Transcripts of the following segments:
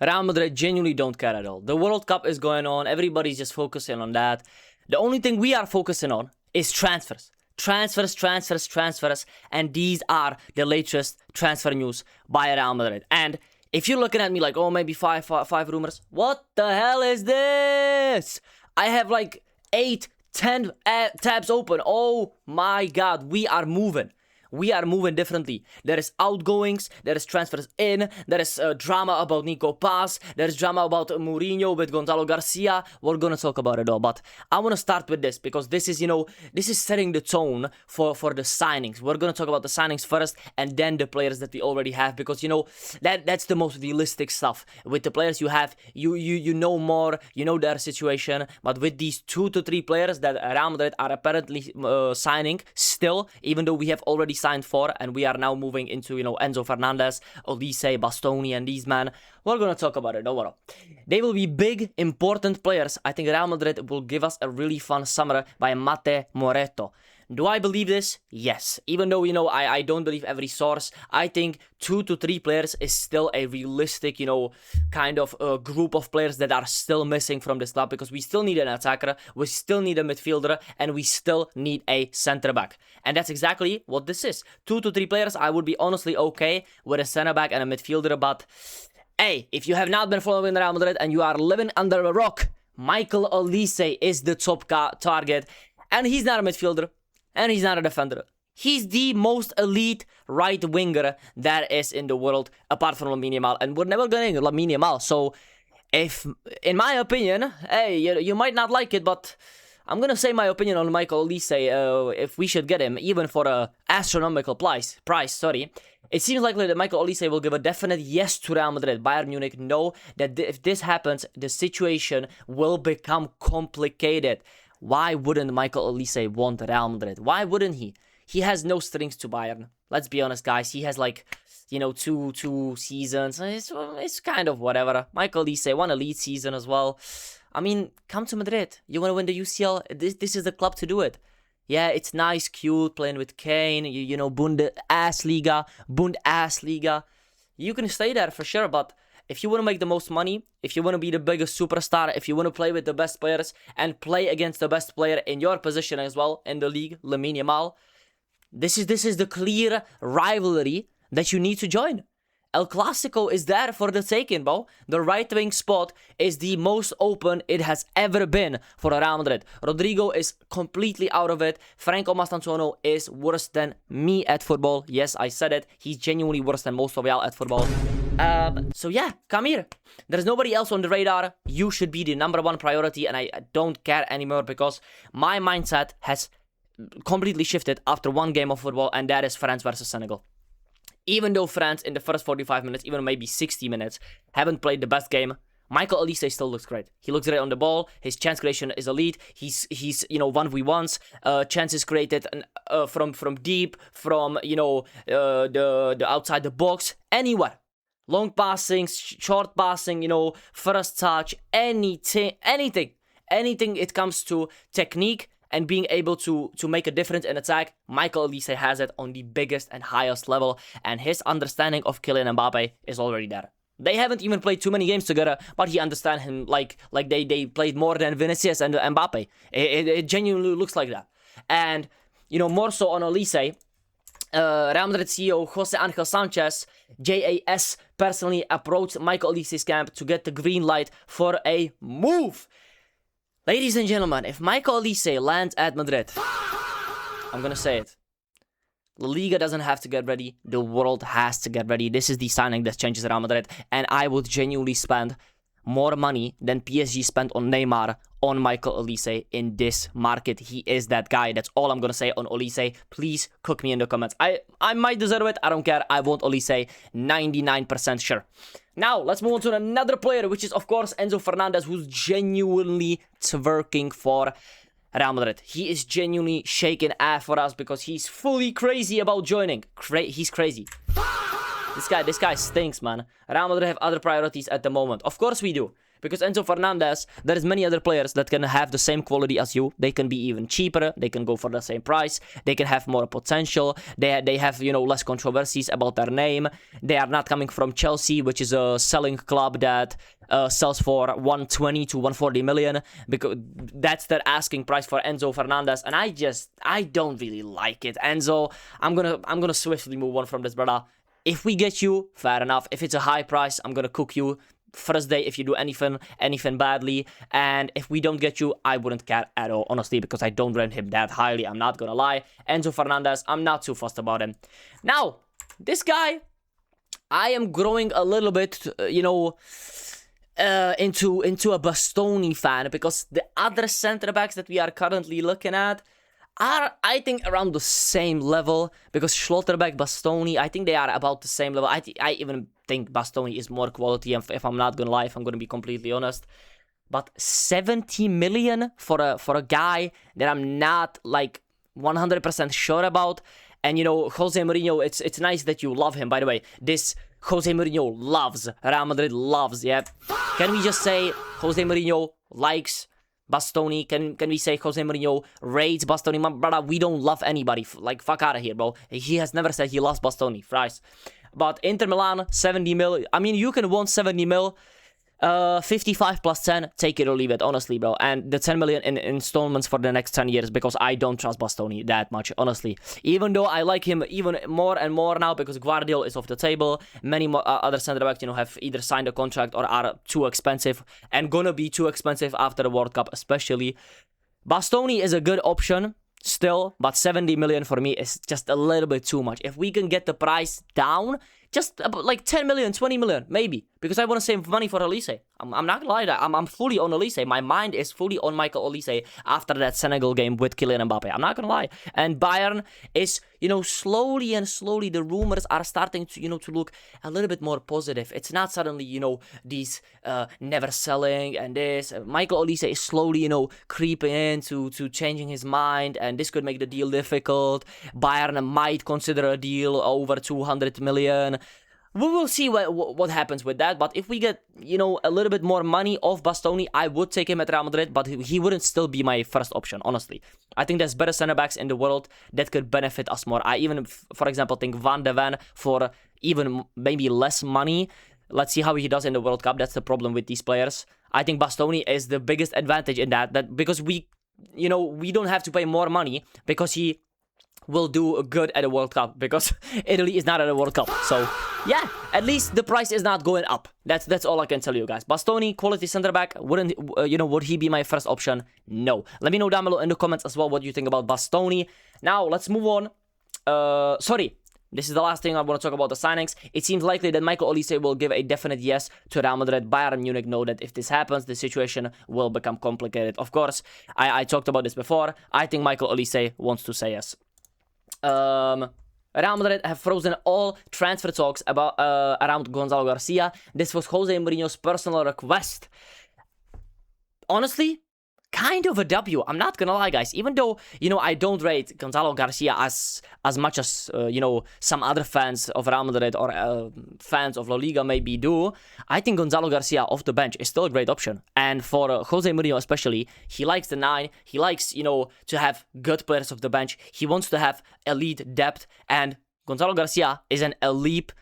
Real Madrid genuinely don't care at all. The World Cup is going on. Everybody's just focusing on that. The only thing we are focusing on is transfers. Transfers. And these are the latest transfer news by Real Madrid. And if you're looking at me like, oh, maybe five rumors. What the hell is this? I have like 8, 10 tabs open. Oh my God, we are moving. We are moving differently. There is outgoings, there is transfers in, there is drama about NICO PAZ, there is drama about Mourinho with Gonzalo García. We're gonna talk about it all, but I want to start with this because this is, this is setting the tone for the signings. We're gonna talk about the signings first and then the players that we already have because, that's the most realistic stuff. With the players you have, you know more, you know their situation, but with these 2 to 3 players that Real Madrid are apparently signing still, even though we have already signed 4 and we are now moving into Enzo Fernandez, Olise, Bastoni and these men. We're gonna talk about it, don't worry. They will be big, important players. I think Real Madrid will give us a really fun summer by Mate Moreto. Do I believe this? Yes. Even though, I don't believe every source, I think 2 to 3 players is still a realistic, kind of group of players that are still missing from this club because we still need an attacker, we still need a midfielder, and we still need a center back. And that's exactly what this is. 2 to 3 players, I would be honestly okay with a center back and a midfielder, but hey, if you have not been following Real Madrid and you are living under a rock, Michael Olise is the top target, and he's not a midfielder. And he's not a defender. He's the most elite right winger that is in the world, apart from Lamine Yamal. And we're never going to get Lamine Yamal. So, if, in my opinion, hey, you might not like it, but I'm going to say my opinion on Michael Olise, if we should get him, even for an astronomical price, it seems likely that Michael Olise will give a definite yes to Real Madrid. Bayern Munich know that if this happens, the situation will become complicated. Why wouldn't Michael Olise want Real Madrid? Why wouldn't he? He has no strings to Bayern. Let's be honest, guys. He has like, two seasons. It's kind of whatever. Michael Olise won a lead season as well. I mean, come to Madrid. You want to win the UCL? This is the club to do it. Yeah, it's nice, cute, playing with Kane. Bundesliga. You can stay there for sure, but if you want to make the most money, if you want to be the biggest superstar, if you want to play with the best players and play against the best player in your position as well in the league, Lamine Yamal, this is the clear rivalry that you need to join. El Clasico is there for the taking, bro. The right-wing spot is the most open it has ever been for Real Madrid. Rodrigo is completely out of it. Franco Mastantuono is worse than me at football. Yes, I said it. He's genuinely worse than most of y'all at football. So yeah, come here. There's nobody else on the radar. You should be the number 1 priority, and I don't care anymore because my mindset has completely shifted after 1 game of football, and that is France versus Senegal. Even though France in the first 45 minutes, even maybe 60 minutes, haven't played the best game, Michael Olise still looks great. He looks great on the ball. His chance creation is elite. He's 1v1s, chances created from deep, from the outside the box, anywhere. Long passing, short passing, first touch, anything. It comes to technique and being able to make a difference in attack. Michael Olise has it on the biggest and highest level, and his understanding of Kylian Mbappe is already there. They haven't even played too many games together, but he understands him like they played more than Vinicius and Mbappe. It genuinely looks like that. And, more so on Olise, Real Madrid CEO Jose Angel Sanchez, JAS, personally approached Michael Olise's camp to get the green light for a move. Ladies and gentlemen, if Michael Olise lands at Madrid, I'm gonna say it. La Liga doesn't have to get ready. The world has to get ready. This is the signing that changes Real Madrid. And I would genuinely spend more money than PSG spent on Neymar on Michael Olise in this market. He is that guy. That's all I'm gonna say on Olise. Please cook me in the comments. I might deserve it. I don't care. I want Olise 99% sure. Now, let's move on to another player, which is, of course, Enzo Fernandez, who's genuinely twerking for Real Madrid. He is genuinely shaking ass for us because he's fully crazy about joining. He's crazy. This guy stinks, man. Real Madrid have other priorities at the moment. Of course we do. Because Enzo Fernandez, there is many other players that can have the same quality as you. They can be even cheaper. They can go for the same price. They can have more potential. They have, you know, less controversies about their name. They are not coming from Chelsea, which is a selling club that sells for 120 to 140 million. Because that's their asking price for Enzo Fernandez. And I don't really like it. Enzo, I'm gonna swiftly move on from this, brother. If we get you, fair enough. If it's a high price, I'm gonna cook you. First day if you do anything badly, and if we don't get you, I wouldn't care at all, honestly, because I don't rate him that highly. I'm not gonna lie. Enzo Fernandez, I'm not too fussed about him. Now, this guy, I am growing a little bit, you know, into a Bastoni fan, because the other center backs that we are currently looking at are, I think, around the same level, because Schlotterbeck, Bastoni, I think they are about the same level. I even think Bastoni is more quality, if I'm not gonna lie, if I'm gonna be completely honest. But 70 million for a guy that I'm not like 100% sure about. And you know, Jose Mourinho, it's nice that you love him, by the way. This Jose Mourinho loves, Real Madrid loves, yeah. Can we just say Jose Mourinho likes Bastoni? Can we say Jose Mourinho rates Bastoni? My brother, we don't love anybody. Like, fuck out of here, bro. He has never said he loves Bastoni. Fries. But Inter Milan, 70 mil. I mean, you can want 70 mil. 55 plus 10, take it or leave it, honestly, bro. And the 10 million in installments for the next 10 years, because I don't trust Bastoni that much, honestly. Even though I like him even more and more now, because Guardiola is off the table. Many more, other center-backs, you know, have either signed a contract or are too expensive, and gonna be too expensive after the World Cup, especially. Bastoni is a good option still, but 70 million for me is just a little bit too much. If we can get the price down, just about like 10 million, 20 million, maybe. Because I want to save money for Olise. I'm not gonna lie, I'm fully on Olise. My mind is fully on Michael Olise after that Senegal game with Kylian Mbappe. I'm not gonna lie. And Bayern is, you know, slowly and slowly the rumors are starting to, you know, to look a little bit more positive. It's not suddenly, you know, these never selling and this. Michael Olise is slowly, you know, creeping into changing his mind, and this could make the deal difficult. Bayern might consider a deal over 200 million. We will see what happens with that, but if we get, you know, a little bit more money off Bastoni, I would take him at Real Madrid, but he wouldn't still be my first option, honestly. I think there's better center-backs in the world that could benefit us more. I even, for example, think Van de Ven for even maybe less money. Let's see how he does in the World Cup. That's the problem with these players. I think Bastoni is the biggest advantage in that because we, you know, we don't have to pay more money because he will do good at the World Cup, because Italy is not at the World Cup. So yeah, at least the price is not going up. That's all I can tell you guys. Bastoni, quality center back, wouldn't you know, would he be my first option? No. Let me know down below in the comments as well what you think about Bastoni. Now let's move on. Sorry, this is the last thing I want to talk about, the signings. It seems likely that Michael Olise will give a definite yes to Real Madrid. Bayern Munich know that if this happens, the situation will become complicated. Of course, I talked about this before. I think Michael Olise wants to say yes. Real Madrid have frozen all transfer talks about around Gonzalo Garcia. This was Jose Mourinho's personal request. Honestly, kind of a W. I'm not gonna lie, guys. Even though, you know, I don't rate Gonzalo Garcia as much as, you know, some other fans of Real Madrid or fans of La Liga maybe do, I think Gonzalo Garcia off the bench is still a great option. And for Jose Mourinho especially, he likes the 9. He likes, you know, to have good players off the bench. He wants to have elite depth, and Gonzalo Garcia is an elite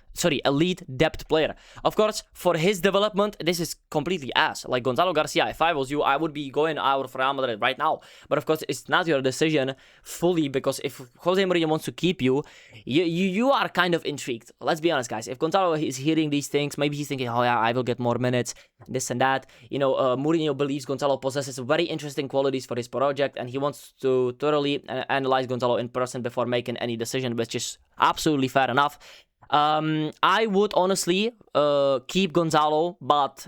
depth player. Of course, for his development, this is completely ass. Like Gonzalo Garcia, if I was you, I would be going out of Real Madrid right now. But of course, it's not your decision fully, because if Jose Mourinho wants to keep you, you are kind of intrigued. Let's be honest, guys. If Gonzalo is hearing these things, maybe he's thinking, oh yeah, I will get more minutes, this and that. You know, Mourinho believes Gonzalo possesses very interesting qualities for his project, and he wants to thoroughly analyze Gonzalo in person before making any decision, which is absolutely fair enough. I would honestly keep Gonzalo, but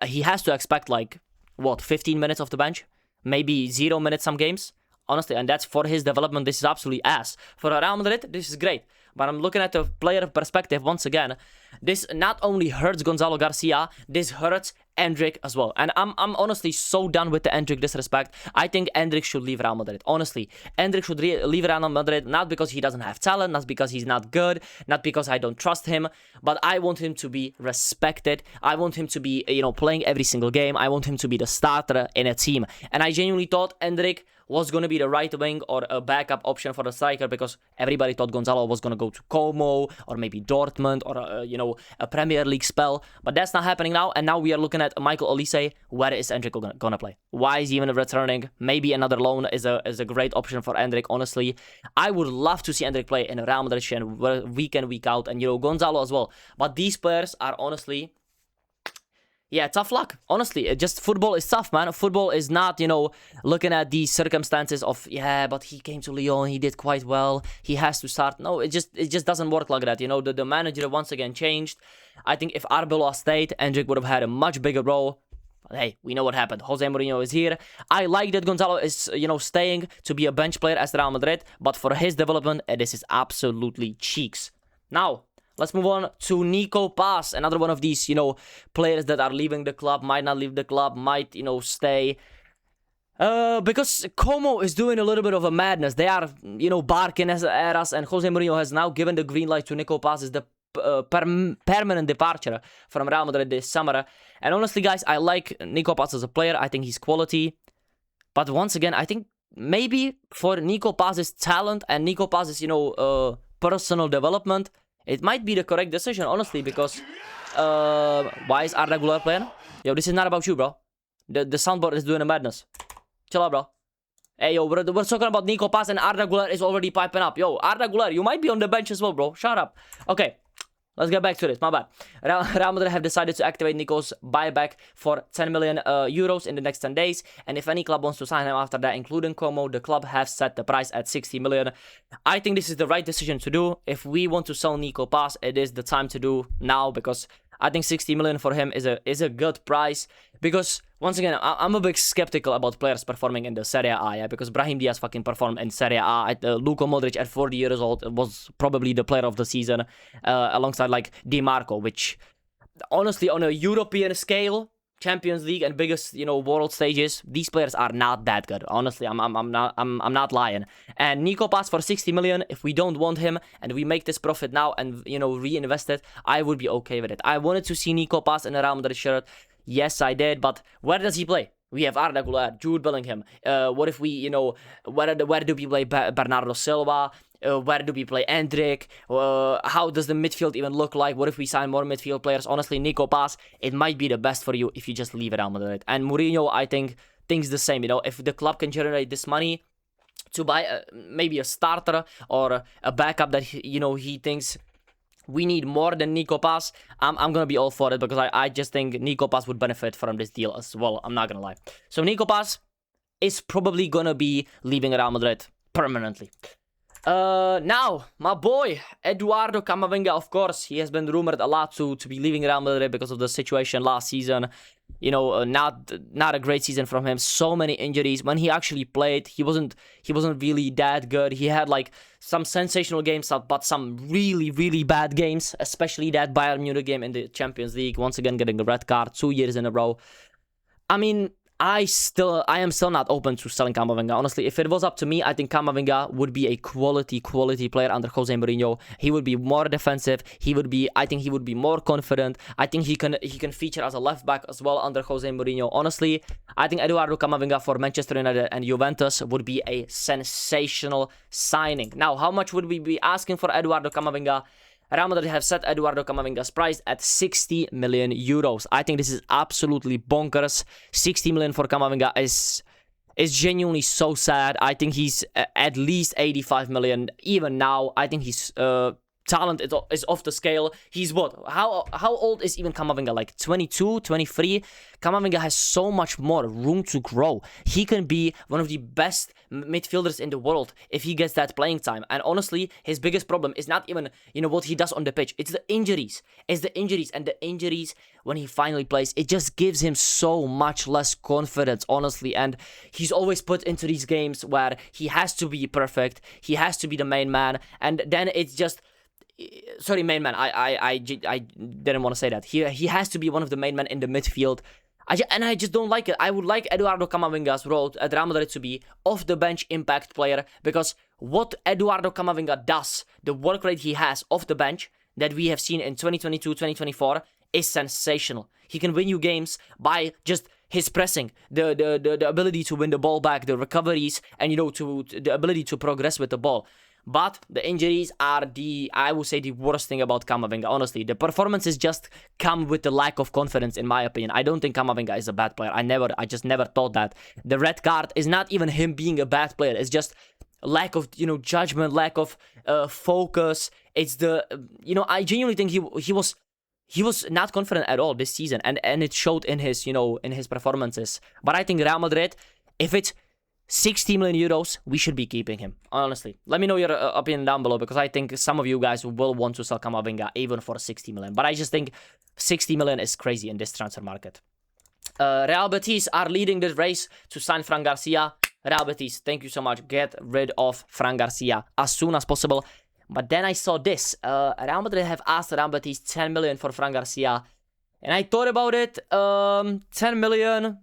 he has to expect like, what, 15 minutes off the bench? Maybe 0 minutes some games? Honestly, and that's for his development. This is absolutely ass. For Real Madrid, this is great. But I'm looking at the player perspective once again. This not only hurts Gonzalo Garcia, this hurts Endrick as well. And I'm honestly so done with the Endrick disrespect. I think Endrick should leave Real Madrid. Honestly, Endrick should leave Real Madrid, not because he doesn't have talent, not because he's not good, not because I don't trust him, but I want him to be respected. I want him to be, playing every single game. I want him to be the starter in a team. And I genuinely thought Endrick was going to be the right wing or a backup option for the striker, because everybody thought Gonzalo was going to go to Como or maybe Dortmund or, a Premier League spell. But that's not happening now. And now we are looking at Michael Olise. Where is Endrick going to play? Why is he even returning? Maybe another loan is a great option for Endrick, honestly. I would love to see Endrick play in a Real Madrid shirt week in, week out. And, Gonzalo as well. But these players are honestly... yeah, tough luck. Honestly, football is tough, man. Football is not, looking at these circumstances of, yeah, but he came to Lyon, he did quite well, he has to start. No, it just doesn't work like that. The manager once again changed. I think if Arbeloa stayed, Endrick would have had a much bigger role. But hey, we know what happened. Jose Mourinho is here. I like that Gonzalo is, staying to be a bench player as Real Madrid, but for his development, this is absolutely cheeks. Now, let's move on to NICO PAZ, another one of these, players that are leaving the club, might not leave the club, might, stay. Because Como is doing a little bit of a madness. They are, barking at us, and Jose Mourinho has now given the green light to NICO PAZ as the permanent departure from Real Madrid this summer. And honestly, guys, I like NICO PAZ as a player. I think he's quality. But once again, I think maybe for NICO PAZ's talent and NICO PAZ's, personal development, it might be the correct decision, honestly, because why is Arda Güler playing? Yo, this is not about you, bro. The soundboard is doing a madness. Chill out, bro. Hey, yo, we're talking about NICO PAZ and Arda Güler is already piping up. Yo, Arda Güler, you might be on the bench as well, bro. Shut up. Okay. Let's get back to this. My bad. Real Madrid have decided to activate Nico's buyback for 10 million euros in the next 10 days. And if any club wants to sign him after that, including Como, the club has set the price at 60 million. I think this is the right decision to do. If we want to sell NICO PAZ, it is the time to do now, because I think 60 million for him is a good price. Because, once again, I'm a bit skeptical about players performing in the Serie A, yeah? Because Brahim Diaz fucking performed in Serie A. Luka Modric at 40 years old was probably the player of the season, alongside, like, Di Marco, which, honestly, on a European scale, Champions League and biggest, world stages, these players are not that good. Honestly, I'm not lying. And NICO PAZ for 60 million, if we don't want him and we make this profit now and, reinvest it, I would be okay with it. I wanted to see NICO PAZ in a Real Madrid shirt. Yes, I did, but where does he play? We have Arda Güler, Jude Bellingham. What if we, where do we play Bernardo Silva? Where do we play Endrick? How does the midfield even look like? What if we sign more midfield players? Honestly, NICO PAZ, it might be the best for you if you just leave it Real Madrid. And Mourinho, I think, thinks the same. If the club can generate this money to buy maybe a starter or a backup that, he thinks we need more than NICO PAZ, I'm going to be all for it, because I just think NICO PAZ would benefit from this deal as well. I'm not going to lie. So NICO PAZ is probably going to be leaving Real Madrid permanently. Now, my boy, Eduardo Camavinga, of course, he has been rumored a lot to be leaving Real Madrid because of the situation last season. Not a great season from him. So many injuries. When he actually played, he wasn't really that good. He had like some sensational games, but some really, really bad games, especially that Bayern Munich game in the Champions League. Once again, getting a red card 2 years in a row. I mean, I am still not open to selling Camavinga. Honestly, if it was up to me, I think Camavinga would be a quality player under Jose Mourinho. He would be more defensive. I think he would be more confident. I think he can feature as a left back as well under Jose Mourinho. Honestly, I think Eduardo Camavinga for Manchester United and Juventus would be a sensational signing. Now, how much would we be asking for Eduardo Camavinga? Real Madrid have set Eduardo Camavinga's price at 60 million euros. I think this is absolutely bonkers. 60 million for Camavinga is genuinely so sad. I think he's at least 85 million even now. I think he's talent is off the scale. He's what? How old is even Camavinga? Like 22, 23? Camavinga has so much more room to grow. He can be one of the best midfielders in the world if he gets that playing time. And honestly, his biggest problem is not even, what he does on the pitch. It's the injuries. And the injuries, when he finally plays, it just gives him so much less confidence, honestly. And he's always put into these games where he has to be perfect. He has to be the main man. And then it's just... Sorry, main man. I didn't want to say that. He has to be one of the main men in the midfield. I just don't like it. I would like Eduardo Camavinga's role at Real Madrid to be off the bench impact player, because what Eduardo Camavinga does, the work rate he has off the bench that we have seen in 2022, 2024 is sensational. He can win you games by just his pressing, the ability to win the ball back, the recoveries, and the ability to progress with the ball. But the injuries are I would say, the worst thing about Camavinga, honestly. The performances just come with the lack of confidence, in my opinion. I don't think Camavinga is a bad player. I just never thought that. The red card is not even him being a bad player. It's just lack of, judgment, lack of focus. It's I genuinely think he was not confident at all this season, and it showed in his, in his performances. But I think Real Madrid, if it's 60 million euros, we should be keeping him, honestly. Let me know your opinion down below, because I think some of you guys will want to sell Camavinga even for 60 million. But I just think 60 million is crazy in this transfer market. Real Betis are leading the race to sign Fran Garcia. Real Betis, thank you so much. Get rid of Fran Garcia as soon as possible. But then I saw this. Real Madrid have asked Real Betis 10 million for Fran Garcia. And I thought about it. 10 million,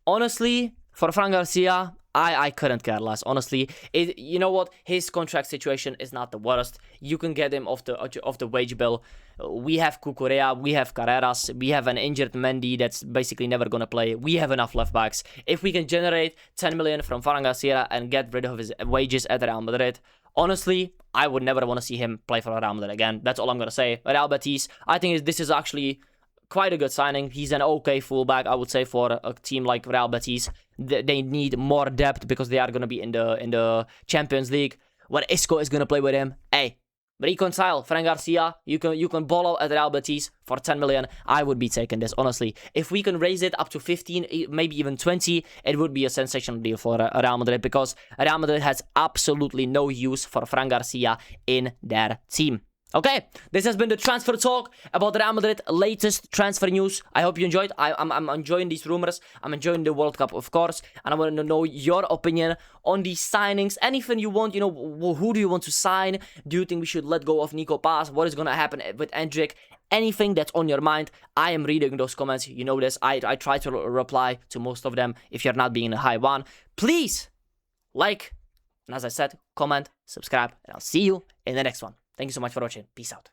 honestly, for Fran Garcia, I couldn't care less, honestly. You know what? His contract situation is not the worst. You can get him off the wage bill. We have Cucurella, we have Carreras, we have an injured Mendy that's basically never going to play. We have enough left backs. If we can generate 10 million from Fran Garcia and get rid of his wages at Real Madrid, honestly, I would never want to see him play for Real Madrid again. That's all I'm going to say. Real Betis, I think this is actually quite a good signing. He's an okay fullback, I would say, for a team like Real Betis. They need more depth because they are going to be in the Champions League. When Isco is going to play with him, hey, reconcile Fran Garcia. You can ball out at Real Betis for 10 million. I would be taking this, honestly. If we can raise it up to 15, maybe even 20, it would be a sensational deal for Real Madrid, because Real Madrid has absolutely no use for Fran Garcia in their team. Okay, this has been the transfer talk about Real Madrid latest transfer news. I hope you enjoyed. I'm enjoying these rumors. I'm enjoying the World Cup, of course. And I want to know your opinion on these signings. Anything you want, who do you want to sign? Do you think we should let go of NICO PAZ? What is going to happen with Endrick? Anything that's on your mind, I am reading those comments. You know this. I try to reply to most of them. If you're not being a high one, please like, and as I said, comment, subscribe, and I'll see you in the next one. Thank you so much for watching. Peace out.